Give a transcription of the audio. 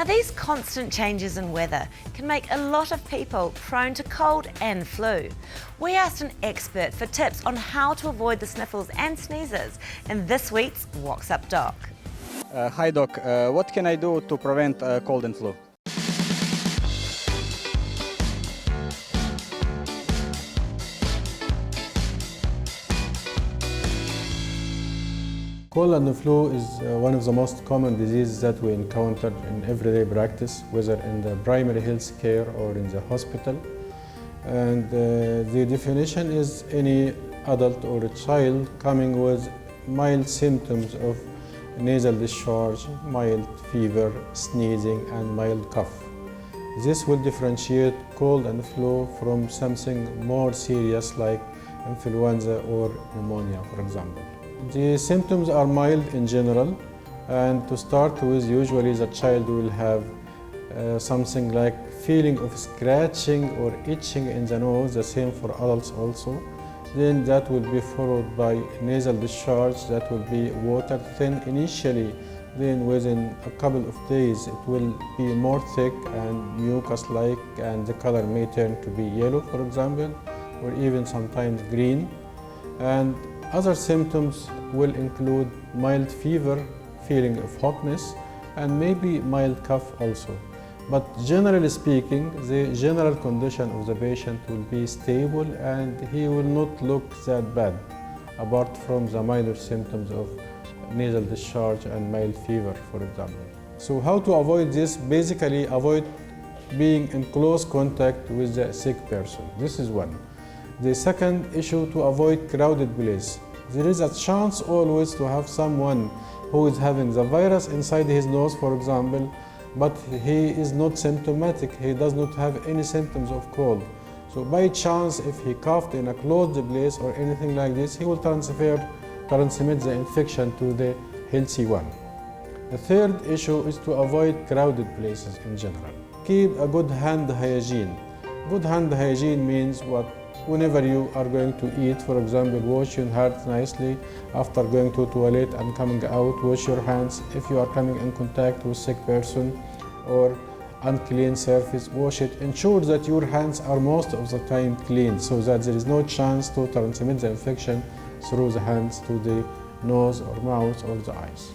Now, these constant changes in weather can make a lot of people prone to cold and flu. We asked an expert for tips on how to avoid the sniffles and sneezes in this week's What's Up Doc. Hi Doc, what can I do to prevent cold and flu? Cold and flu is one of the most common diseases that we encounter in everyday practice, whether in the primary health care or in the hospital. And the definition is any adult or a child coming with mild symptoms of nasal discharge, mild fever, sneezing, and mild cough. This will differentiate cold and flu from something more serious like influenza or pneumonia, for example. The symptoms are mild in general, and to start with, usually the child will have something like feeling of scratching or itching in the nose, the same for adults also. Then that will be followed by nasal discharge that will be water thin initially, then within a couple of days it will be more thick and mucus-like, and the color may turn to be yellow, for example, or even sometimes green. And other symptoms will include mild fever, feeling of hotness, and maybe mild cough also. But generally speaking, the general condition of the patient will be stable and he will not look that bad, apart from the minor symptoms of nasal discharge and mild fever, for example. So how to avoid this? Basically, avoid being in close contact with the sick person. This is one. The second issue, to avoid crowded place. There is a chance always to have someone who is having the virus inside his nose, for example, but he is not symptomatic. He does not have any symptoms of cold. So by chance, if he coughed in a closed place or anything like this, he will transmit the infection to the healthy one. The third issue is to avoid crowded places in general. Keep a good hand hygiene. Good hand hygiene means what? Whenever you are going to eat, for example, wash your hands nicely. After going to the toilet and coming out, wash your hands. If you are coming in contact with a sick person or unclean surface, wash it. Ensure that your hands are most of the time clean so that there is no chance to transmit the infection through the hands to the nose or mouth or the eyes.